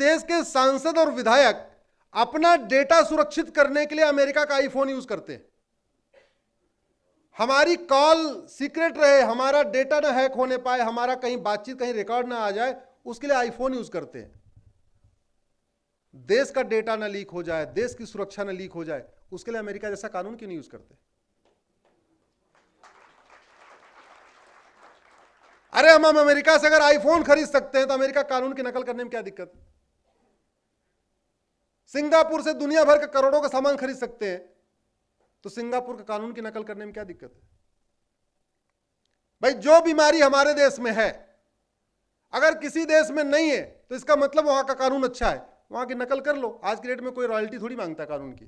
देश के सांसद और विधायक अपना डेटा सुरक्षित करने के लिए अमेरिका का आईफोन यूज करते हैं। हमारी कॉल सीक्रेट रहे, हमारा डेटा ना हैक होने पाए, हमारा कहीं बातचीत कहीं रिकॉर्ड ना आ जाए, उसके लिए आईफोन यूज करते हैं। देश का डेटा ना लीक हो जाए, देश की सुरक्षा ना लीक हो जाए, उसके लिए अमेरिका जैसा कानून क्यों नहीं यूज करते? अरे हम अमेरिका से अगर आईफोन खरीद सकते हैं तो अमेरिका कानून की नकल करने में क्या दिक्कत है? सिंगापुर से दुनिया भर के करोड़ों का सामान खरीद सकते हैं, तो सिंगापुर के कानून की नकल करने में क्या दिक्कत है? भाई जो बीमारी हमारे देश में है अगर किसी देश में नहीं है तो इसका मतलब वहां का कानून अच्छा है, वहां की नकल कर लो। आज की डेट में कोई रॉयल्टी थोड़ी मांगता कानून की,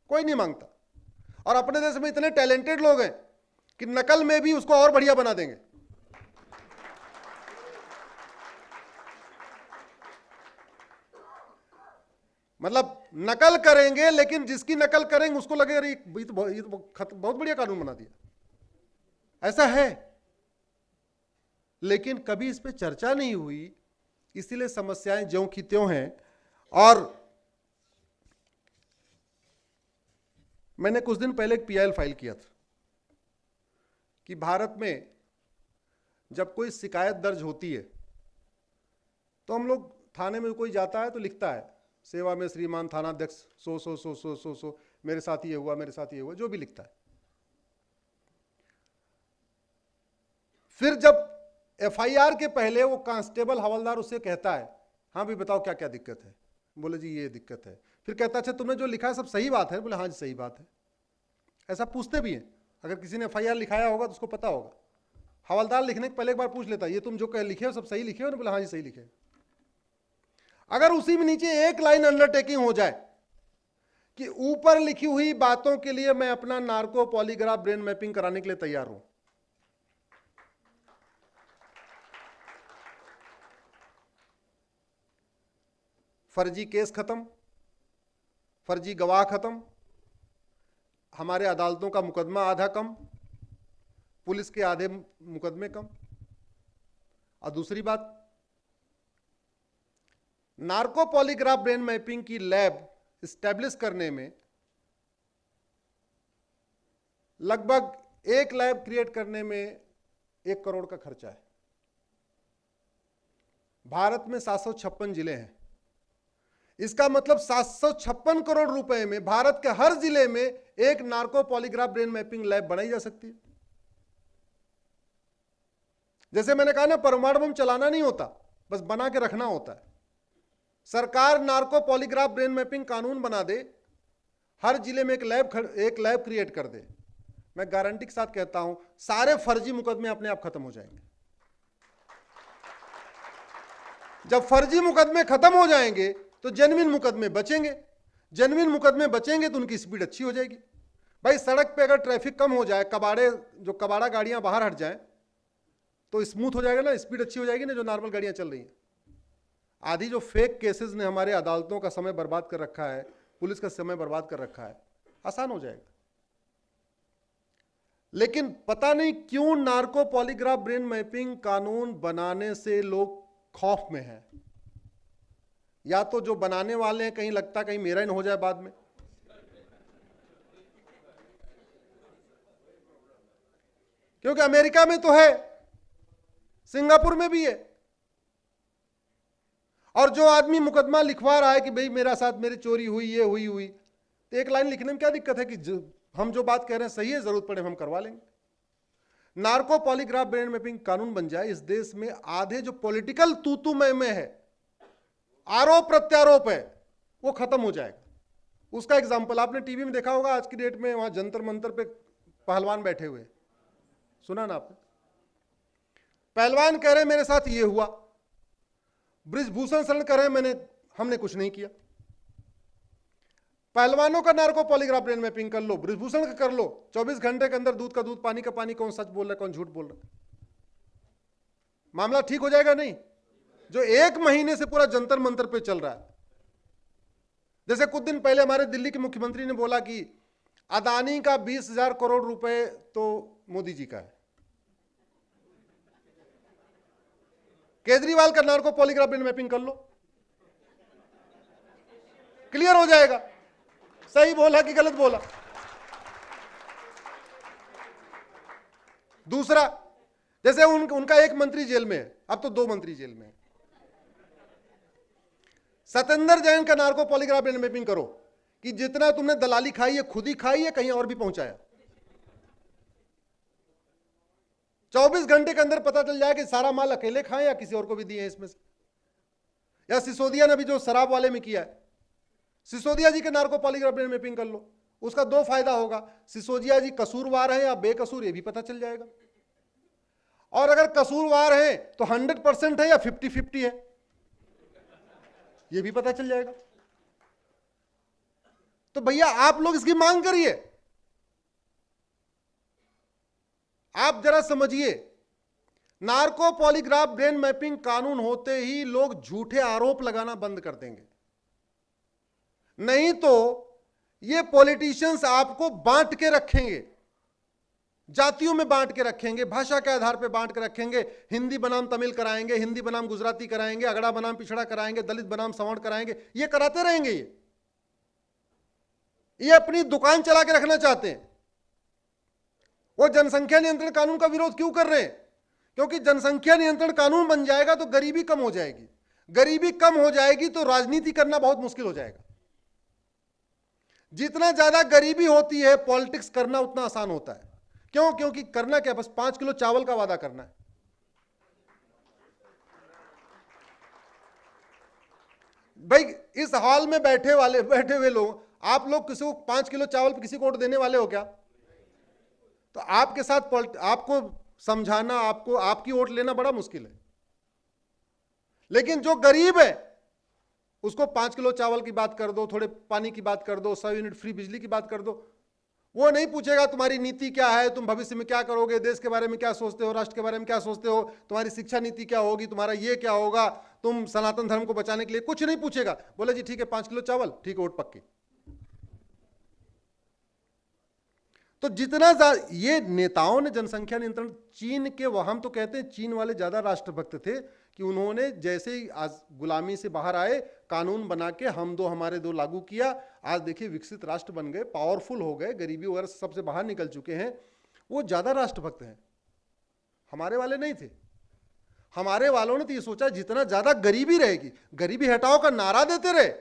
कोई नहीं मांगता। और अपने देश में इतने टैलेंटेड लोग हैं कि नकल में भी उसको और बढ़िया बना देंगे। मतलब नकल करेंगे, लेकिन जिसकी नकल करेंगे उसको लगेगा ये तो बहुत बढ़िया कानून बना दिया। ऐसा है, लेकिन कभी इस पे चर्चा नहीं हुई, इसीलिए समस्याएं ज्यों की त्यों हैं। और मैंने कुछ दिन पहले एक पीआईएल फाइल किया था कि भारत में जब कोई शिकायत दर्ज होती है तो हम लोग थाने में कोई जाता है तो लिखता है सेवा में श्रीमान थानाध्यक्ष सो सो सो सो सो सो मेरे साथ ये हुआ, मेरे साथ ये हुआ, जो भी लिखता है। फिर जब एफआईआर के पहले वो कांस्टेबल हवलदार उससे कहता है हाँ भी बताओ क्या क्या दिक्कत है, बोले जी ये दिक्कत है। फिर कहता अच्छा तुमने जो लिखा है सब सही बात है, बोले हाँ जी सही बात है। ऐसा पूछते भी हैं, अगर किसी ने एफआईआर लिखाया होगा तो उसको पता होगा। हवलदार लिखने के पहले एक बार पूछ लेता है ये तुम जो कह लिखे हो सब सही लिखे हो ना, बोले हाँ जी सही लिखे। अगर उसी में नीचे एक लाइन अंडरटेकिंग हो जाए कि ऊपर लिखी हुई बातों के लिए मैं अपना नार्को पॉलीग्राफ ब्रेन मैपिंग कराने के लिए तैयार हूं, फर्जी केस खत्म, फर्जी गवाह खत्म, हमारे अदालतों का मुकदमा आधा कम, पुलिस के आधे मुकदमे कम। और दूसरी बात, नार्को पॉलीग्राफ ब्रेन मैपिंग की लैब स्टैब्लिश करने में लगभग एक लैब क्रिएट करने में 1 करोड़ का खर्चा है। भारत में 756 जिले हैं, इसका मतलब 756 करोड़ रुपए में भारत के हर जिले में एक narco polygraph brain mapping lab बनाई जा सकती है। जैसे मैंने कहा ना, परमाणु बम चलाना नहीं होता, बस बना के रखना होता है। सरकार नार्को पॉलीग्राफ ब्रेन मैपिंग कानून बना दे, हर जिले में एक लैब क्रिएट कर दे, मैं गारंटी के साथ कहता हूं सारे फर्जी मुकदमे अपने आप खत्म हो जाएंगे। जब फर्जी मुकदमे खत्म हो जाएंगे तो जेन्युइन मुकदमे बचेंगे, जेन्युइन मुकदमे बचेंगे तो उनकी स्पीड अच्छी हो जाएगी। भाई सड़क पे अगर ट्रैफिक कम हो जाए, कबाड़ा गाड़ियां बाहर हट जाएं तो स्मूथ हो जाएगा ना, स्पीड अच्छी हो जाएगी ना, जो नॉर्मल गाड़ियां चल रही हैं। आधी जो फेक केसेस ने हमारे अदालतों का समय बर्बाद कर रखा है, पुलिस का समय बर्बाद कर रखा है, आसान हो जाएगा। लेकिन पता नहीं क्यों नार्को पॉलीग्राफ ब्रेन मैपिंग कानून बनाने से लोग खौफ में हैं। या तो जो बनाने वाले हैं कहीं लगता कहीं मेरा ही न हो जाए बाद में, क्योंकि अमेरिका में तो है, सिंगापुर में भी है। और जो आदमी मुकदमा लिखवा रहा है कि भाई मेरा साथ मेरी चोरी हुई, ये हुई, तो एक लाइन लिखने में क्या दिक्कत है कि हम जो बात कह रहे हैं सही है, जरूरत पड़े हम करवा लेंगे। नार्को पॉलीग्राफ ब्रेन मैपिंग कानून बन जाए, इस देश में आधे जो पॉलिटिकल तूतू में है, आरोप प्रत्यारोप है, वो खत्म हो जाएगा। उसका एग्जाम्पल आपने टीवी में देखा होगा, आज की डेट में वहां जंतर मंतर पे पहलवान बैठे हुए, सुना ना आपने? पहलवान कह रहे मेरे साथ ये हुआ, बृजभूषण शरण कह रहे हमने कुछ नहीं किया। पहलवानों का नार्को पॉलीग्राफ ब्रेन मैपिंग कर लो, बृजभूषण का कर लो, 24 घंटे के अंदर दूध का दूध, पानी का पानी, कौन सच बोल रहा है कौन झूठ बोल रहा है, मामला ठीक हो जाएगा। नहीं, जो 1 महीने से पूरा जंतर मंतर पे चल रहा है। जैसे कुछ दिन पहले हमारे दिल्ली के मुख्यमंत्री ने बोला कि अदानी का 20,000 करोड़ रुपए तो मोदी जी का है। केजरीवाल का नार्को पॉलीग्राफ ब्रेन मैपिंग कर लो, क्लियर हो जाएगा सही बोला कि गलत बोला। दूसरा, जैसे उनका एक मंत्री जेल में है, अब तो 2 मंत्री जेल में है। सत्येंद्र जैन का नार्को पॉलीग्राफ ब्रेन मैपिंग करो कि जितना तुमने दलाली खाई है खुद ही खाई है, कहीं और भी पहुंचाया। 24 घंटे के अंदर पता चल जाए कि सारा माल अकेले खाए या किसी और को भी दिए हैं इसमें से। या सिसोदिया ने भी जो शराब वाले में किया है, सिसोदिया जी के नार्को पॉलीग्राफ ब्रेन मैपिंग कर लो, उसका 2 फायदा होगा, सिसोदिया जी कसूरवार है या बेकसूर ये भी पता चल जाएगा, और अगर कसूरवार है तो 100% है या 50-50 है ये भी पता चल जाएगा। तो भैया आप लोग इसकी मांग करिए। आप जरा समझिए, नार्को पॉलीग्राफ ब्रेन मैपिंग कानून होते ही लोग झूठे आरोप लगाना बंद कर देंगे, नहीं तो ये पॉलिटिशियंस आपको बांट के रखेंगे, जातियों में बांट के रखेंगे, भाषा के आधार पे बांट के रखेंगे। हिंदी बनाम तमिल कराएंगे, हिंदी बनाम गुजराती कराएंगे, अगड़ा बनाम पिछड़ा कराएंगे, दलित बनाम सवर्ण कराएंगे, ये कराते रहेंगे। ये अपनी दुकान चला के रखना चाहते हैं। वो जनसंख्या नियंत्रण कानून का विरोध क्यों कर रहे हैं? क्योंकि जनसंख्या नियंत्रण कानून बन जाएगा तो गरीबी कम हो जाएगी, गरीबी कम हो जाएगी तो राजनीति करना बहुत मुश्किल हो जाएगा। जितना ज्यादा गरीबी होती है पॉलिटिक्स करना उतना आसान होता है। क्यों? क्योंकि करना क्या, बस 5 किलो चावल का वादा करना है। भाई इस हॉल में बैठे हुए लोग, आप लोग किसी को 5 किलो चावल पे किसी को वोट देने वाले हो क्या? तो आपके साथ आपको समझाना, आपको आपकी वोट लेना बड़ा मुश्किल है। लेकिन जो गरीब है उसको 5 किलो चावल की बात कर दो, थोड़े पानी की बात कर दो, 100 यूनिट फ्री बिजली की बात कर दो, वो नहीं पूछेगा तुम्हारी नीति क्या है, तुम भविष्य में क्या करोगे, देश के बारे में क्या सोचते हो, राष्ट्र के बारे में क्या सोचते हो, तुम्हारी शिक्षा नीति क्या होगी, तुम्हारा ये क्या होगा, तुम सनातन धर्म को बचाने के लिए कुछ नहीं पूछेगा। बोले जी ठीक है 5 किलो चावल, ठीक है वोट पक्की। तो जितना ये नेताओं ने जनसंख्या नियंत्रण, चीन के, हम तो कहते हैं चीन वाले ज्यादा राष्ट्रभक्त थे कि उन्होंने जैसे ही आज गुलामी से बाहर आए कानून बना के हम दो हमारे दो लागू किया, आज देखिए विकसित राष्ट्र बन गए, पावरफुल हो गए, गरीबी वगैरह सबसे बाहर निकल चुके हैं। वो ज्यादा राष्ट्रभक्त हैं, हमारे वाले नहीं थे। हमारे वालों ने तो ये सोचा जितना ज्यादा गरीबी रहेगी, गरीबी हटाओ का नारा देते रहे,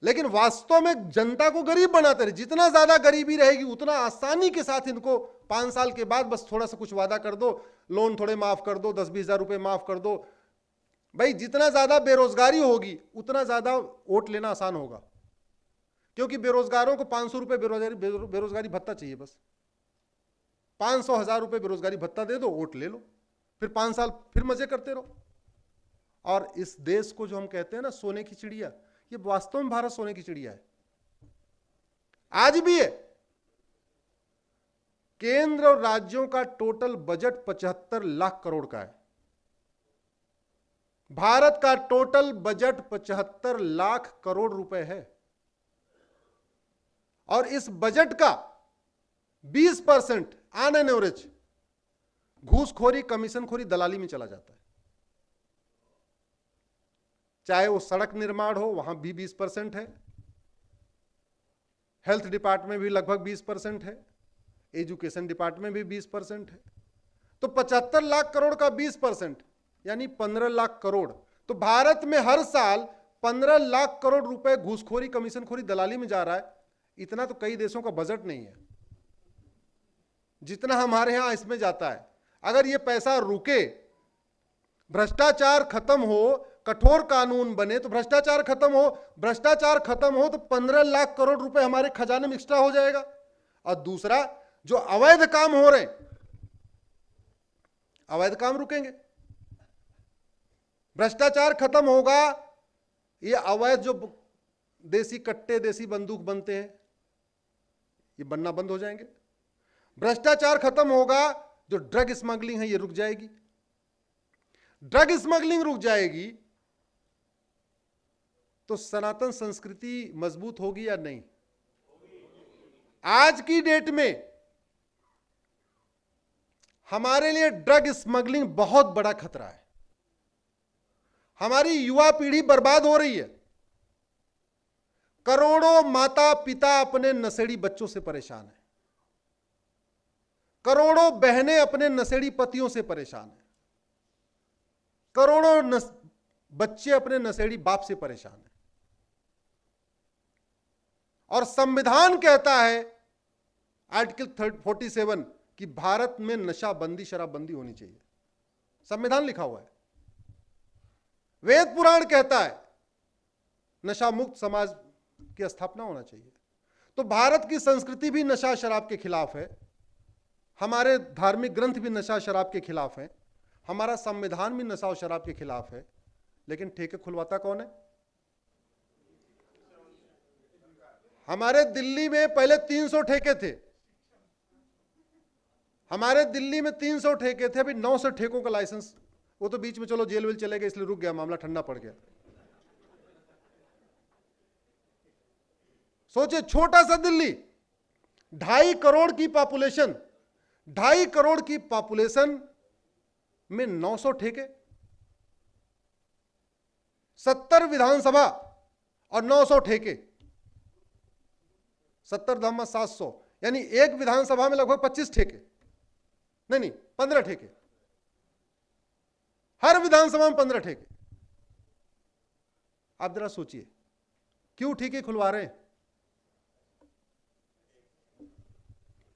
लेकिन वास्तव में जनता को गरीब बनाते रहे। जितना ज्यादा गरीबी रहेगी उतना आसानी के साथ इनको 5 साल के बाद बस थोड़ा सा कुछ वादा कर दो, लोन थोड़े माफ कर दो, 10-20 हजार रुपए माफ कर दो। भाई जितना ज्यादा बेरोजगारी होगी उतना ज्यादा वोट लेना आसान होगा, क्योंकि बेरोजगारों को 500 रुपए बेरोजगारी भत्ता चाहिए, बस 500-1000 रुपए बेरोजगारी भत्ता दे दो, वोट ले लो, फिर 5 साल फिर मजे करते रहो। और इस देश को जो हम कहते हैं ना सोने की चिड़िया, ये वास्तव में भारत सोने की चिड़िया है, आज भी है। केंद्र और राज्यों का टोटल बजट 75 लाख करोड़ का है। भारत का टोटल बजट 75 लाख करोड़ रुपए है, और इस बजट का 20% ऑन एन एवरेज घूसखोरी, कमीशनखोरी, दलाली में चला जाता है। चाहे वो सड़क निर्माण हो, वहां भी 20% है, हेल्थ डिपार्टमेंट भी लगभग 20% है, एजुकेशन डिपार्टमेंट भी 20% है। तो 75 लाख करोड़ का 20% यानी 15 लाख करोड़। तो भारत में हर साल 15 लाख करोड़ रुपए घूसखोरी, कमीशनखोरी, दलाली में जा रहा है। इतना तो कई देशों का बजट नहीं है जितना हमारे यहां इसमें जाता है। अगर ये पैसा रुके, भ्रष्टाचार खत्म हो, कठोर कानून बने तो भ्रष्टाचार खत्म हो, भ्रष्टाचार खत्म हो तो 15 लाख करोड़ रुपए हमारे खजाने में एक्स्ट्रा हो जाएगा। और दूसरा, जो अवैध काम हो रहे, अवैध काम रुकेंगे, भ्रष्टाचार खत्म होगा, ये अवैध जो देसी कट्टे, देसी बंदूक बनते हैं, ये बनना बंद हो जाएंगे। भ्रष्टाचार खत्म होगा, जो ड्रग स्मगलिंग है ये रुक जाएगी। ड्रग स्मगलिंग रुक जाएगी तो सनातन संस्कृति मजबूत होगी या नहीं? आज की डेट में हमारे लिए ड्रग स्मगलिंग बहुत बड़ा खतरा है। हमारी युवा पीढ़ी बर्बाद हो रही है। करोड़ों माता पिता अपने नशेड़ी बच्चों से परेशान हैं, करोड़ों बहनें अपने नशेड़ी पतियों से परेशान हैं, करोड़ों बच्चे अपने नशेड़ी बाप से परेशान हैं। और संविधान कहता है आर्टिकल 47 कि भारत में नशाबंदी शराबबंदी होनी चाहिए, संविधान लिखा हुआ है। वेद पुराण कहता है नशा मुक्त समाज की स्थापना होना चाहिए। तो भारत की संस्कृति भी नशा शराब के खिलाफ है, हमारे धार्मिक ग्रंथ भी नशा शराब के खिलाफ हैं, हमारा संविधान भी नशा और शराब के खिलाफ है। लेकिन ठेके खुलवाता कौन है? हमारे दिल्ली में पहले 300 ठेके थे, हमारे दिल्ली में 300 ठेके थे, अभी 900 ठेकों का लाइसेंस, वो तो बीच में चलो जेल वेल चले गए इसलिए रुक गया, मामला ठंडा पड़ गया। सोचे छोटा सा दिल्ली, 2.5 करोड़ की पॉपुलेशन, 2.5 करोड़ की पॉपुलेशन में 900 ठेके, 70 विधानसभा और 900 ठेके, 70 दहमा 700, यानी एक विधानसभा में लगभग 25 ठेके, नहीं 15 ठेके, हर विधानसभा में 15 ठेके। आप जरा सोचिए क्यों ठेके खुलवा रहे हैं?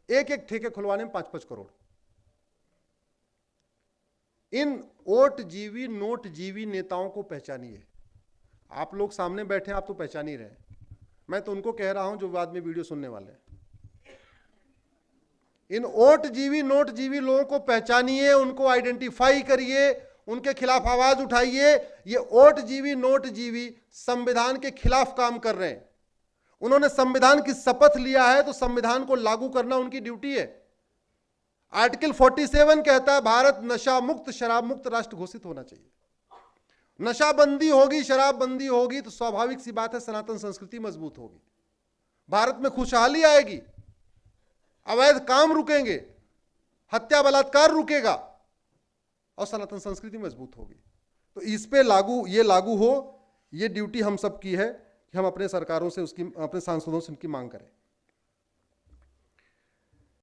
एक एक ठेके खुलवाने में 5-5 करोड़। इन वोट जीवी नोट जीवी नेताओं को पहचानिए। आप लोग सामने बैठे हैं, आप तो पहचान ही रहे हैं, मैं तो उनको कह रहा हूं जो बाद में वीडियो सुनने वाले हैं। इन वोट जीवी नोट जीवी लोगों को पहचानिए, उनको आइडेंटिफाई करिए, उनके खिलाफ आवाज उठाइए। ये वोट जीवी नोट जीवी संविधान के खिलाफ काम कर रहे हैं। उन्होंने संविधान की शपथ लिया है तो संविधान को लागू करना उनकी ड्यूटी है। आर्टिकल 47 कहता है भारत नशा मुक्त शराब मुक्त राष्ट्र घोषित होना चाहिए। नशाबंदी होगी, शराबबंदी होगी तो स्वाभाविक सी बात है सनातन संस्कृति मजबूत होगी, भारत में खुशहाली आएगी, अवैध काम रुकेंगे, हत्या बलात्कार रुकेगा और सनातन संस्कृति मजबूत होगी। तो इस पे लागू हो, ये ड्यूटी हम सब की है कि हम अपने सरकारों से उसकी, अपने सांसदों से उनकी मांग करें।